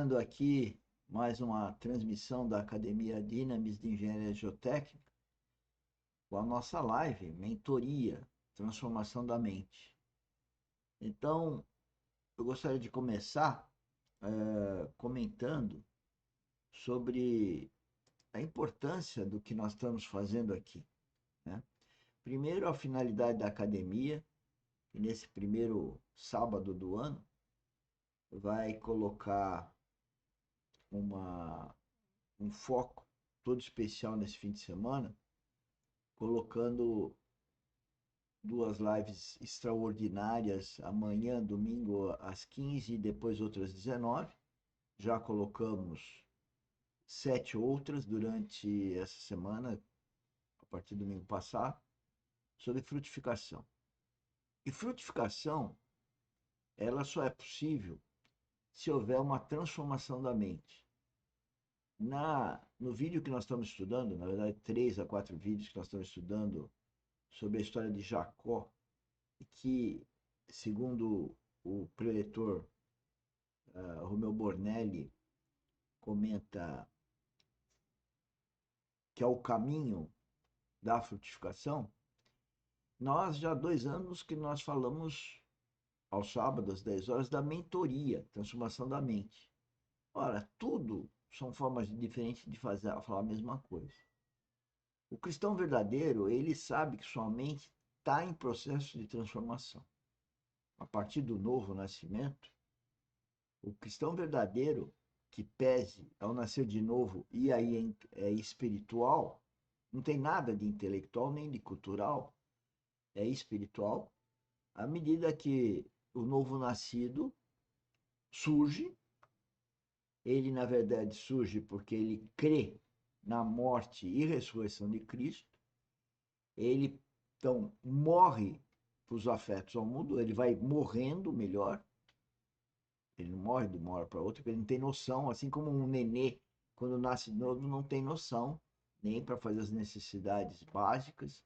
Iniciando aqui mais uma transmissão da Academia Dynamis de Engenharia Geotécnica, com a nossa live, Mentoria, Transformação da Mente. Então, eu gostaria de começar comentando sobre a importância do que nós estamos fazendo aqui, né? Primeiro, a finalidade da academia, que nesse primeiro sábado do ano vai colocar um foco todo especial nesse fim de semana, colocando duas lives extraordinárias amanhã, domingo, às 15 e depois outras 19. Já colocamos 7 outras durante essa semana, a partir do domingo passado, sobre frutificação. E frutificação, ela só é possível se houver uma transformação da mente. No vídeo que nós estamos estudando, na verdade 3 a 4 vídeos que nós estamos estudando sobre a história de Jacó, que, segundo o preletor Romeu Bornelli, comenta que é o caminho da frutificação, nós já há 2 anos que nós falamos aos sábados, às 10 horas, da mentoria, transformação da mente. Ora, tudo são formas diferentes de falar a mesma coisa. O cristão verdadeiro, ele sabe que sua mente está em processo de transformação. A partir do novo nascimento, o cristão verdadeiro, que pese ao nascer de novo e aí é espiritual, não tem nada de intelectual nem de cultural, é espiritual, à medida que o novo nascido surge, ele na verdade surge porque ele crê na morte e ressurreição de Cristo, ele então morre para os afetos ao mundo, ele vai morrendo melhor, ele não morre de uma hora para outra, porque ele não tem noção, assim como um nenê, quando nasce de novo, não tem noção nem para fazer as necessidades básicas.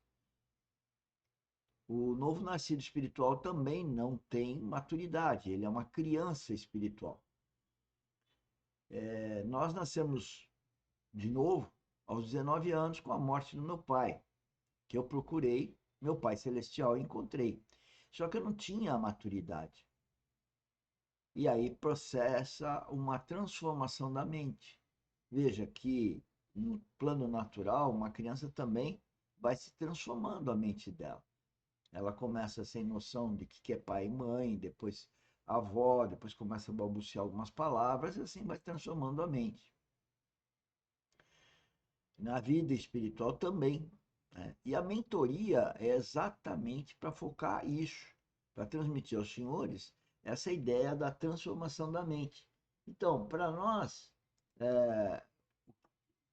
O novo nascido espiritual também não tem maturidade, ele é uma criança espiritual. Nós nascemos de novo aos 19 anos com a morte do meu pai, que eu procurei, meu pai celestial, e encontrei. Só que eu não tinha a maturidade. E aí processa uma transformação da mente. Veja que no plano natural, uma criança também vai se transformando a mente dela. Ela começa sem noção de que é pai e mãe, depois avó, depois começa a balbuciar algumas palavras e assim vai transformando a mente. Na vida espiritual também, né? E a mentoria é exatamente para focar isso, para transmitir aos senhores essa ideia da transformação da mente. Então, para nós,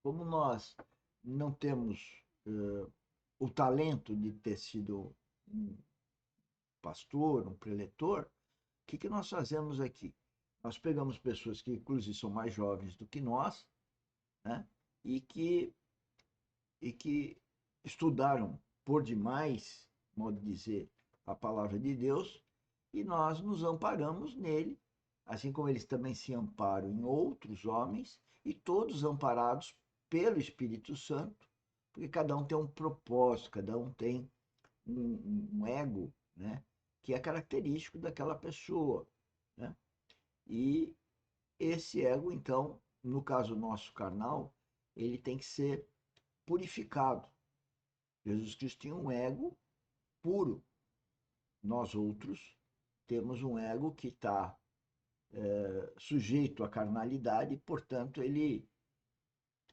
como nós não temos o talento de ter sido um pastor, um preletor, o que nós fazemos aqui? Nós pegamos pessoas que, inclusive, são mais jovens do que nós, né? e que, e que estudaram por demais, modo de dizer, a palavra de Deus, e nós nos amparamos nele, assim como eles também se amparam em outros homens, e todos amparados pelo Espírito Santo, porque cada um tem um propósito, cada um tem um ego, né, que é característico daquela pessoa, né? E esse ego, então, no caso nosso carnal, ele tem que ser purificado. Jesus Cristo tinha um ego puro. Nós outros temos um ego que está sujeito à carnalidade, e, portanto, ele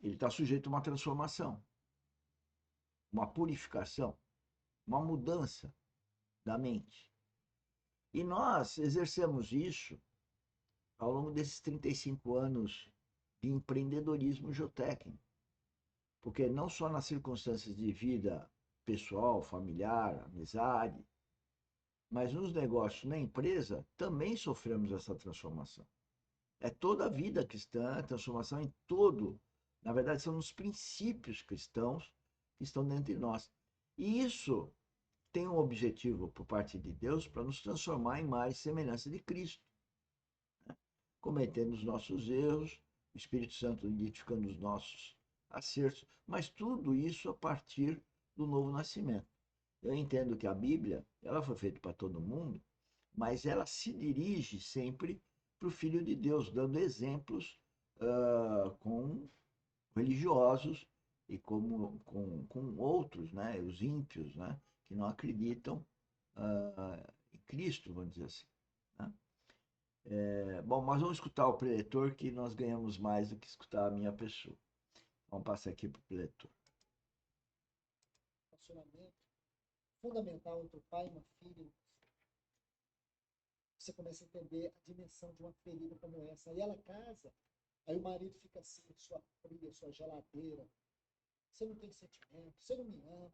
está sujeito a uma transformação, uma purificação, uma mudança da mente. E nós exercemos isso ao longo desses 35 anos de empreendedorismo geotécnico. Porque não só nas circunstâncias de vida pessoal, familiar, amizade, mas nos negócios, na empresa, também sofremos essa transformação. É toda a vida cristã, a transformação em todo. Na verdade, são os princípios cristãos que estão dentro de nós. E isso tem um objetivo por parte de Deus para nos transformar em mais semelhança de Cristo. cometendo os nossos erros, o Espírito Santo identificando os nossos acertos, mas tudo isso a partir do novo nascimento. Eu entendo que a Bíblia, ela foi feita para todo mundo, mas ela se dirige sempre para o Filho de Deus, dando exemplos com religiosos e com outros, né, os ímpios, né, que não acreditam em Cristo, vamos dizer assim. Né? Bom, mas vamos escutar o preletor que nós ganhamos mais do que escutar a minha pessoa. Vamos passar aqui para o preletor. Relacionamento fundamental entre o pai e uma filha. Você começa a entender a dimensão de uma ferida como essa. Aí ela casa, aí o marido fica assim, sua fria, sua geladeira. Você não tem sentimento, você não me ama.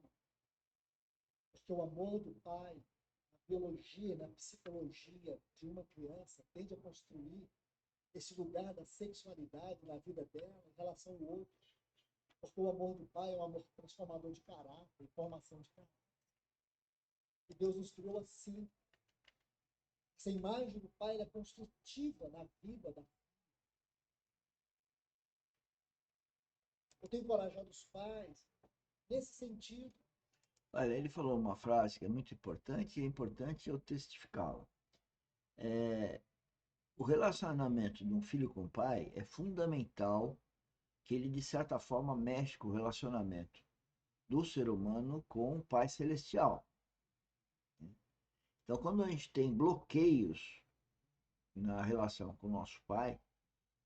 Porque o amor do pai, na biologia, na psicologia de uma criança, tende a construir esse lugar da sexualidade na vida dela em relação ao outro. Porque o amor do pai é um amor transformador de caráter, formação de caráter. E Deus nos criou assim. Essa imagem do pai é construtiva na vida da. Eu tenho encorajado os pais nesse sentido. Olha, ele falou uma frase que é muito importante e é importante eu testificá-la. O relacionamento de um filho com o pai é fundamental que ele, de certa forma, mexe com o relacionamento do ser humano com o Pai Celestial. Então, quando a gente tem bloqueios na relação com o nosso Pai,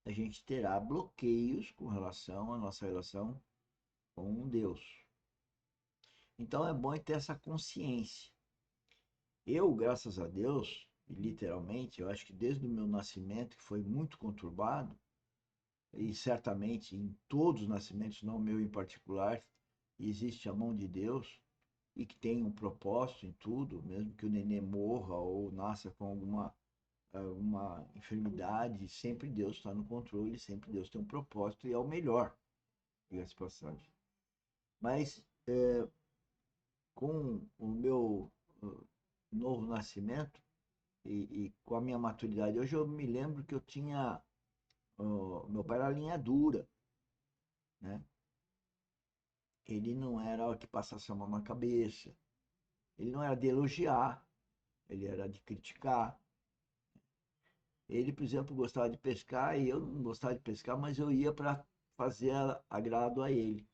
a gente terá bloqueios com relação à nossa relação com Deus. Então, é bom ter essa consciência. Eu, graças a Deus, literalmente, eu acho que desde o meu nascimento, que foi muito conturbado, e certamente em todos os nascimentos, não o meu em particular, existe a mão de Deus e que tem um propósito em tudo, mesmo que o nenê morra ou nasça com alguma enfermidade, sempre Deus está no controle, sempre Deus tem um propósito e é o melhor, diga-se passagem. Mas com o meu novo nascimento e com a minha maturidade, hoje eu me lembro que eu tinha, meu pai era linha dura, né? Ele não era o que passasse a mão na cabeça, ele não era de elogiar, ele era de criticar. Ele, por exemplo, gostava de pescar e eu não gostava de pescar, mas eu ia para fazer agrado a ele.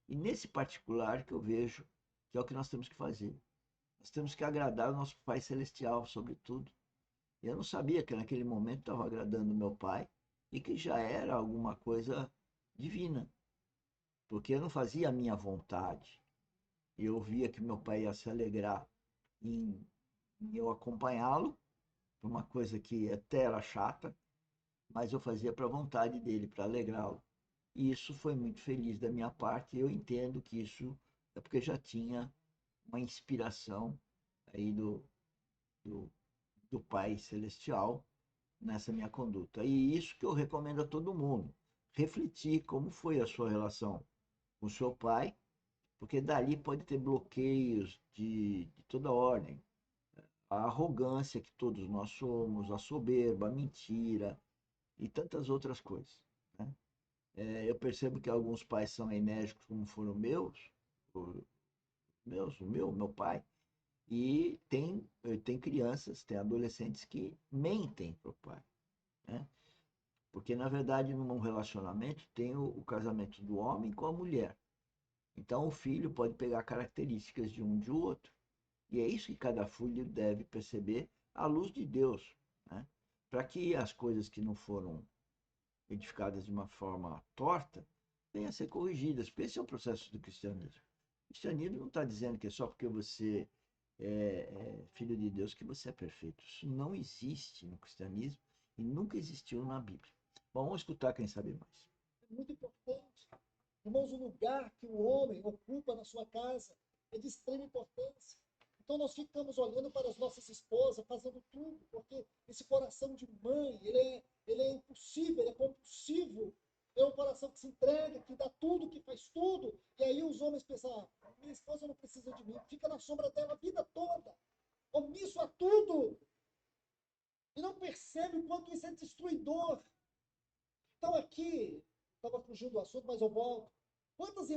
E nesse particular que eu vejo que é o que nós temos que fazer. Nós temos que agradar o nosso Pai Celestial, sobretudo. Eu não sabia que naquele momento estava agradando meu pai e que já era alguma coisa divina, porque eu não fazia a minha vontade. Eu via que meu pai ia se alegrar em eu acompanhá-lo, uma coisa que até era chata, mas eu fazia para a vontade dele, para alegrá-lo. E isso foi muito feliz da minha parte. Eu entendo que isso é porque já tinha uma inspiração aí do, do Pai Celestial nessa minha conduta. E isso que eu recomendo a todo mundo. Refletir como foi a sua relação com o seu pai, porque dali pode ter bloqueios de toda ordem. A arrogância que todos nós somos, a soberba, a mentira e tantas outras coisas. Né? Eu percebo que alguns pais são enérgicos, como foram meu pai, e tem crianças, tem adolescentes que mentem para o pai. Né? Porque, na verdade, num relacionamento tem o casamento do homem com a mulher. Então, o filho pode pegar características de um de outro. E é isso que cada filho deve perceber à luz de Deus. Né? Para que as coisas que não foram edificadas de uma forma torta venham a ser corrigidas. Porque esse é o processo do cristianismo. O cristianismo não está dizendo que é só porque você é filho de Deus que você é perfeito. Isso não existe no cristianismo e nunca existiu na Bíblia. Bom, vamos escutar quem sabe mais. É muito importante. Irmãos, o lugar que o homem ocupa na sua casa é de extrema importância. Então nós ficamos olhando para as nossas esposas, fazendo tudo, porque esse coração de mãe, ele é impossível, ele é compulsivo. É um coração que se entrega, que dá tudo, que faz tudo. E aí os homens pensam, minha esposa não precisa de mim, fica na sombra dela a vida toda, omisso a tudo. E não percebe o quanto isso é destruidor Então aqui, estava fugindo do assunto, mas eu volto. Quantas